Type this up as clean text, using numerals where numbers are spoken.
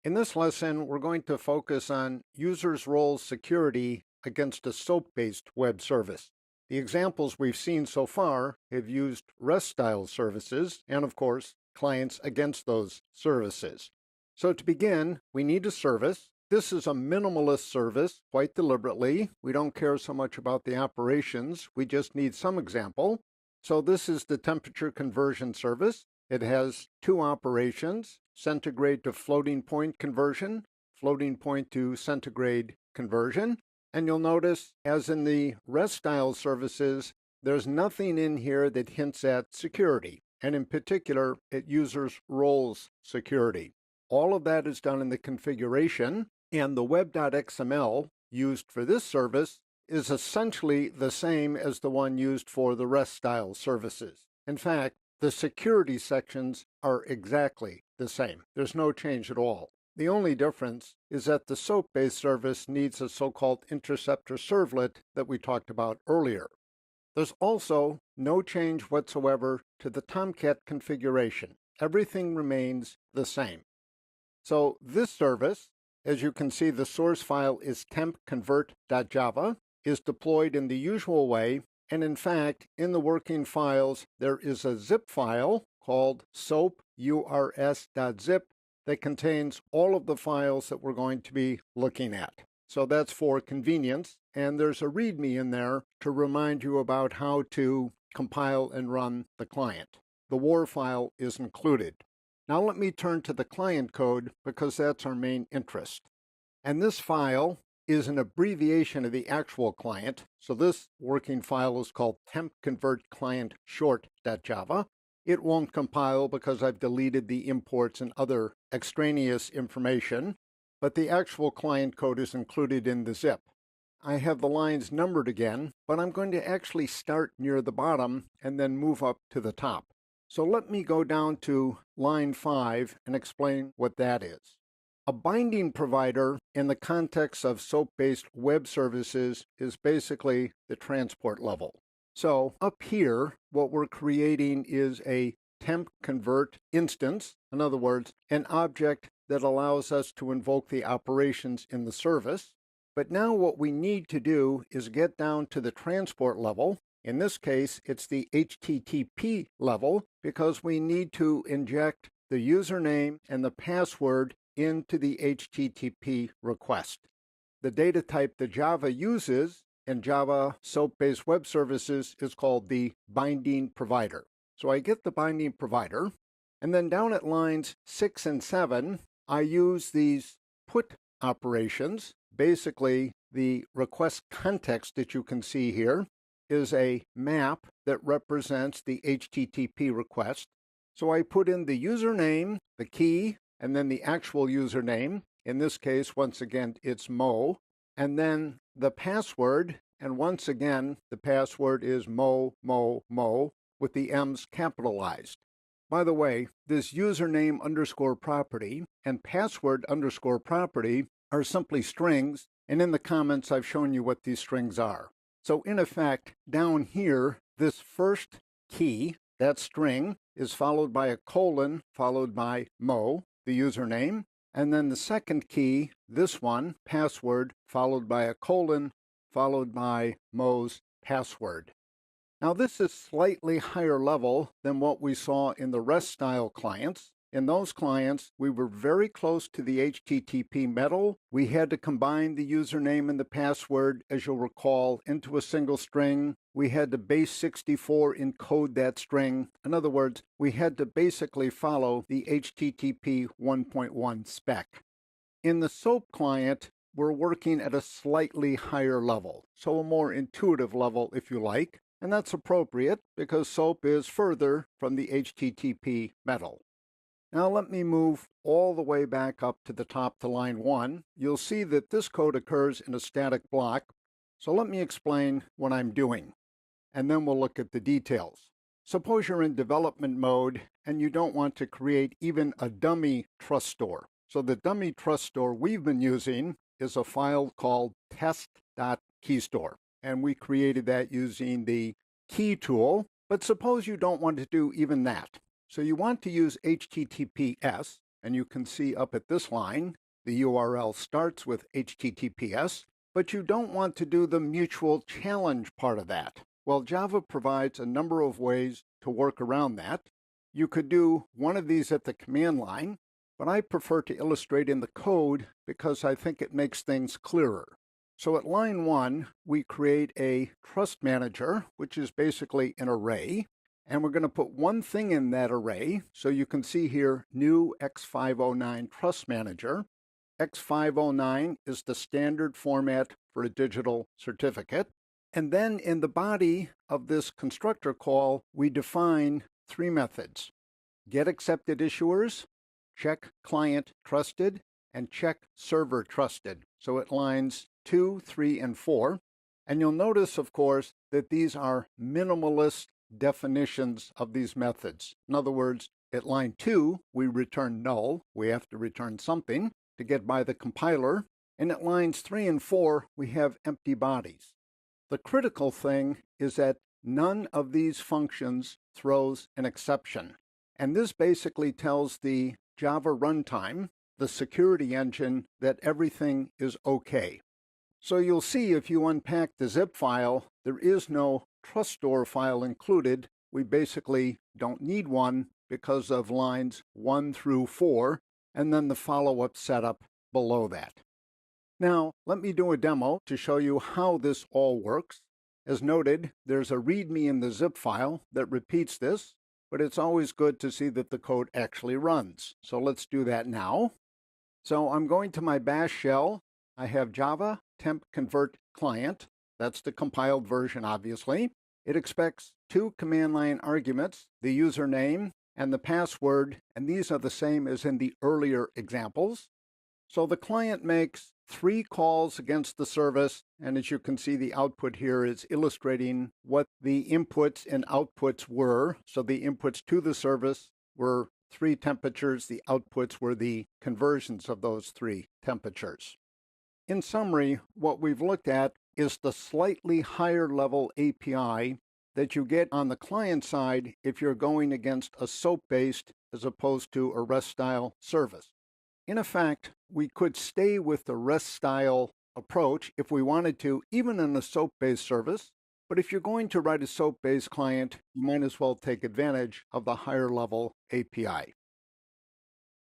In this lesson, we're going to focus on users' roles security against a SOAP-based web service. The examples we've seen so far have used REST-style services and, of course, clients against those services. So to begin, we need a service. This is a minimalist service, quite deliberately. We don't care so much about the operations. We just need some example. So this is the temperature conversion service. It has two operations, centigrade to floating point conversion, floating point to centigrade conversion. And you'll notice, as in the REST-style services, there's nothing in here that hints at security, and in particular, at users' roles security. All of that is done in the configuration, and the web.xml used for this service is essentially the same as the one used for the REST-style services. In fact, the security sections are exactly the same. There's no change at all. The only difference is that the SOAP-based service needs a so-called interceptor servlet that we talked about earlier. There's also no change whatsoever to the Tomcat configuration. Everything remains the same. So this service, as you can see, the source file is tempconvert.java, is deployed in the usual way, and in fact, in the working files, there is a zip file called soapurs.zip that contains all of the files that we're going to be looking at. So that's for convenience, and there's a README in there to remind you about how to compile and run the client. The WAR file is included. Now let me turn to the client code because that's our main interest. And this file is an abbreviation of the actual client. So this working file is called tempconvertclientshort.java. It won't compile because I've deleted the imports and other extraneous information, but the actual client code is included in the zip. I have the lines numbered again, but I'm going to actually start near the bottom and then move up to the top. So let me go down to line 5 and explain what that is. A binding provider in the context of SOAP-based web services is basically the transport level. So up here, what we're creating is a temp convert instance, in other words, an object that allows us to invoke the operations in the service. But now what we need to do is get down to the transport level. In this case, it's the HTTP level because we need to inject the username and the password into the HTTP request. The data type that Java uses in Java SOAP-based web services is called the binding provider. So I get the binding provider, and then down at lines 6 and 7, I use these put operations. Basically, the request context that you can see here is a map that represents the HTTP request. So I put in the username, the key, and then the actual username. In this case, once again, it's Mo. And then the password, and once again, the password is Mo, Mo, Mo, with the M's capitalized. By the way, this username underscore property and password underscore property are simply strings, and in the comments I've shown you what these strings are. So in effect, down here, this first key, that string, is followed by a colon, followed by Mo, the username, and then the second key, this one, password, followed by a colon, followed by Mo's password. Now this is slightly higher level than what we saw in the REST-style clients. In those clients, we were very close to the HTTP metal. We had to combine the username and the password, as you'll recall, into a single string. We had to base 64 encode that string. In other words, we had to basically follow the HTTP 1.1 spec. In the SOAP client, we're working at a slightly higher level, so a more intuitive level, if you like. And that's appropriate because SOAP is further from the HTTP metal. Now let me move all the way back up to the top to line 1. You'll see that this code occurs in a static block. So let me explain what I'm doing, and then we'll look at the details. Suppose you're in development mode and you don't want to create even a dummy trust store. So the dummy trust store we've been using is a file called test.keystore. And we created that using the key tool. But suppose you don't want to do even that. So you want to use HTTPS, and you can see up at this line, the URL starts with HTTPS, but you don't want to do the mutual challenge part of that. Well, Java provides a number of ways to work around that. You could do one of these at the command line, but I prefer to illustrate in the code because I think it makes things clearer. So at line 1, we create a trust manager, which is basically an array, and we're going to put one thing in that array. So you can see here, new X509 trust manager. X509 is the standard format for a digital certificate. And then in the body of this constructor call, we define 3 methods: get accepted issuers, check client trusted, and check server trusted. So at lines 2, 3, and 4. And you'll notice, of course, that these are minimalist definitions of these methods. In other words, at line 2, we return null. We have to return something to get by the compiler. And at lines 3 and 4, we have empty bodies. The critical thing is that none of these functions throws an exception. And this basically tells the Java runtime, the security engine, that everything is okay. So you'll see if you unpack the zip file, there is no TrustStore file included. We basically don't need one because of lines 1 through 4, and then the follow-up setup below that. Now, let me do a demo to show you how this all works. As noted, there's a README in the zip file that repeats this, but it's always good to see that the code actually runs. So let's do that now. So I'm going to my bash shell. I have Java temp convert client. That's the compiled version, obviously. It expects 2 command line arguments, the username and the password, and these are the same as in the earlier examples. So the client makes 3 calls against the service, and as you can see, the output here is illustrating what the inputs and outputs were. So the inputs to the service were 3 temperatures, the outputs were the conversions of those 3 temperatures. In summary, what we've looked at is the slightly higher level API that you get on the client side if you're going against a SOAP-based as opposed to a REST-style service. In effect, we could stay with the REST-style approach if we wanted to, even in a SOAP-based service. But if you're going to write a SOAP-based client, you might as well take advantage of the higher level API.